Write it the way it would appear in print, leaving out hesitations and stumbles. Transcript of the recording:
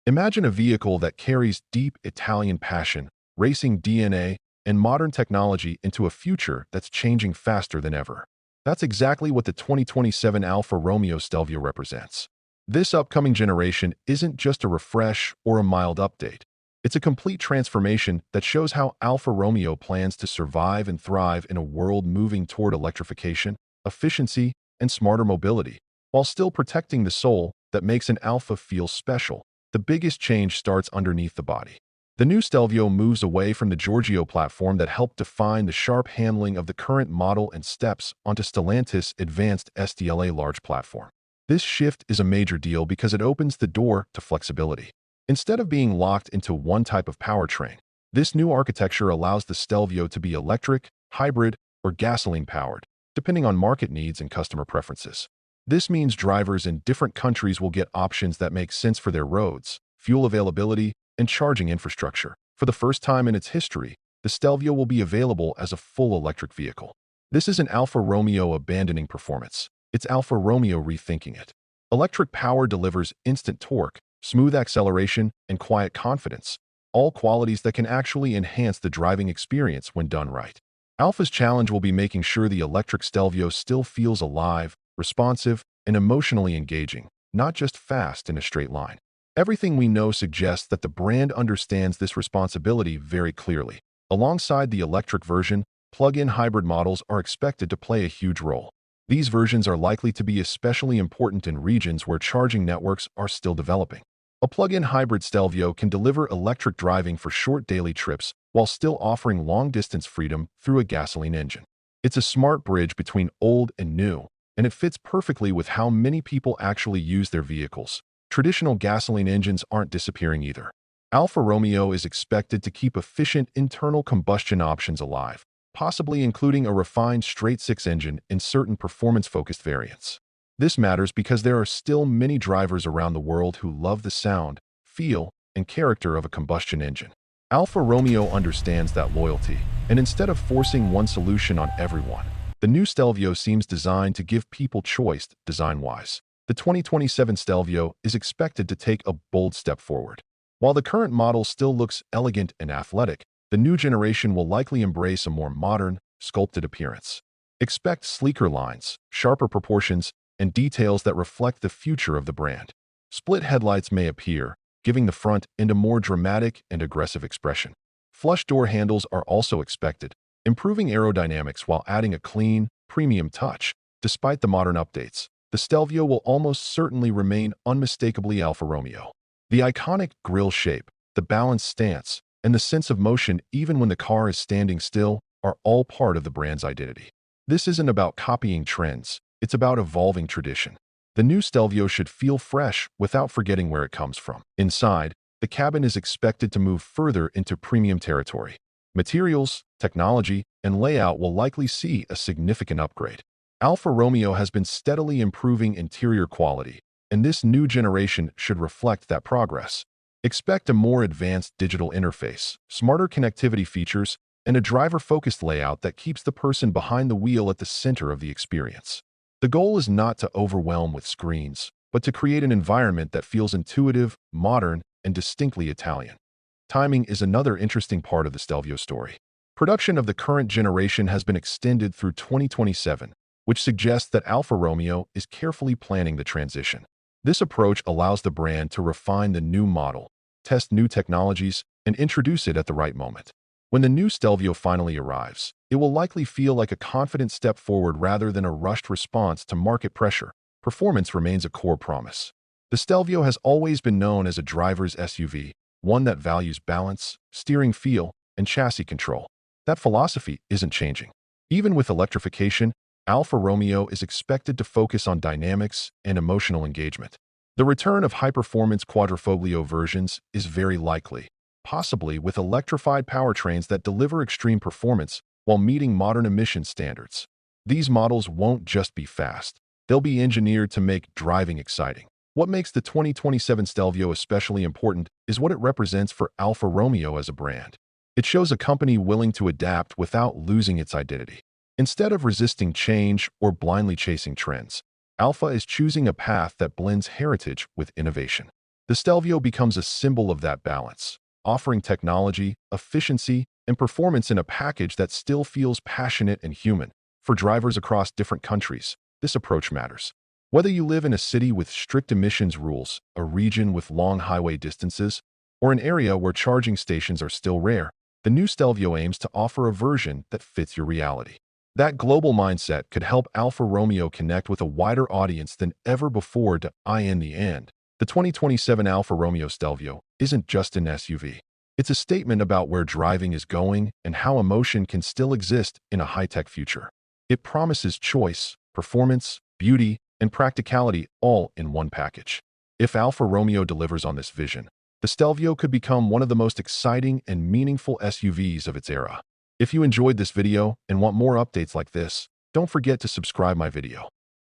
Imagine a vehicle that carries deep Italian passion, racing DNA, and modern technology into a future that's changing faster than ever. That's exactly what the 2027 Alfa Romeo Stelvio represents. This upcoming generation isn't just a refresh or a mild update. It's a complete transformation that shows how Alfa Romeo plans to survive and thrive in a world moving toward electrification, efficiency, and smarter mobility, while still protecting the soul that makes an Alfa feel special. The biggest change starts underneath the body. The new Stelvio moves away from the Giorgio platform that helped define the sharp handling of the current model and steps onto Stellantis' advanced STLA large platform. This shift is a major deal because it opens the door to flexibility. Instead of being locked into one type of powertrain, this new architecture allows the Stelvio to be electric, hybrid, or gasoline-powered, depending on market needs and customer preferences. This means drivers in different countries will get options that make sense for their roads, fuel availability, and charging infrastructure. For the first time in its history, the Stelvio will be available as a full electric vehicle. This is an Alfa Romeo abandoning performance. It's Alfa Romeo rethinking it. Electric power delivers instant torque, smooth acceleration, and quiet confidence, all qualities that can actually enhance the driving experience when done right. Alfa's challenge will be making sure the electric Stelvio still feels alive, responsive, and emotionally engaging, not just fast in a straight line. Everything we know suggests that the brand understands this responsibility very clearly. Alongside the electric version, plug-in hybrid models are expected to play a huge role. These versions are likely to be especially important in regions where charging networks are still developing. A plug-in hybrid Stelvio can deliver electric driving for short daily trips while still offering long-distance freedom through a gasoline engine. It's a smart bridge between old and new, and it fits perfectly with how many people actually use their vehicles. Traditional gasoline engines aren't disappearing either. Alfa Romeo is expected to keep efficient internal combustion options alive, possibly including a refined straight-six engine in certain performance-focused variants. This matters because there are still many drivers around the world who love the sound, feel, and character of a combustion engine. Alfa Romeo understands that loyalty, and instead of forcing one solution on everyone, the new Stelvio seems designed to give people choice design-wise. The 2027 Stelvio is expected to take a bold step forward. While the current model still looks elegant and athletic, the new generation will likely embrace a more modern, sculpted appearance. Expect sleeker lines, sharper proportions, and details that reflect the future of the brand. Split headlights may appear, giving the front end a more dramatic and aggressive expression. Flush door handles are also expected, improving aerodynamics while adding a clean, premium touch. Despite the modern updates, the Stelvio will almost certainly remain unmistakably Alfa Romeo. The iconic grille shape, the balanced stance, and the sense of motion even when the car is standing still are all part of the brand's identity. This isn't about copying trends, it's about evolving tradition. The new Stelvio should feel fresh without forgetting where it comes from. Inside, the cabin is expected to move further into premium territory. Materials, technology, and layout will likely see a significant upgrade. Alfa Romeo has been steadily improving interior quality, and this new generation should reflect that progress. Expect a more advanced digital interface, smarter connectivity features, and a driver-focused layout that keeps the person behind the wheel at the center of the experience. The goal is not to overwhelm with screens, but to create an environment that feels intuitive, modern, and distinctly Italian. Timing is another interesting part of the Stelvio story. Production of the current generation has been extended through 2027, which suggests that Alfa Romeo is carefully planning the transition. This approach allows the brand to refine the new model, test new technologies, and introduce it at the right moment. When the new Stelvio finally arrives, it will likely feel like a confident step forward rather than a rushed response to market pressure. Performance remains a core promise. The Stelvio has always been known as a driver's SUV, one that values balance, steering feel, and chassis control. That philosophy isn't changing. Even with electrification, Alfa Romeo is expected to focus on dynamics and emotional engagement. The return of high-performance quadrifoglio versions is very likely, possibly with electrified powertrains that deliver extreme performance while meeting modern emission standards. These models won't just be fast. They'll be engineered to make driving exciting. What makes the 2027 Stelvio especially important is what it represents for Alfa Romeo as a brand. It shows a company willing to adapt without losing its identity. Instead of resisting change or blindly chasing trends, Alfa is choosing a path that blends heritage with innovation. The Stelvio becomes a symbol of that balance, offering technology, efficiency, and performance in a package that still feels passionate and human. For drivers across different countries, this approach matters. Whether you live in a city with strict emissions rules, a region with long highway distances, or an area where charging stations are still rare, the new Stelvio aims to offer a version that fits your reality. That global mindset could help Alfa Romeo connect with a wider audience than ever before. In the end, the 2027 Alfa Romeo Stelvio isn't just an SUV. It's a statement about where driving is going and how emotion can still exist in a high-tech future. It promises choice, performance, beauty, and practicality all in one package. If Alfa Romeo delivers on this vision, the Stelvio could become one of the most exciting and meaningful SUVs of its era. If you enjoyed this video and want more updates like this, don't forget to subscribe my video.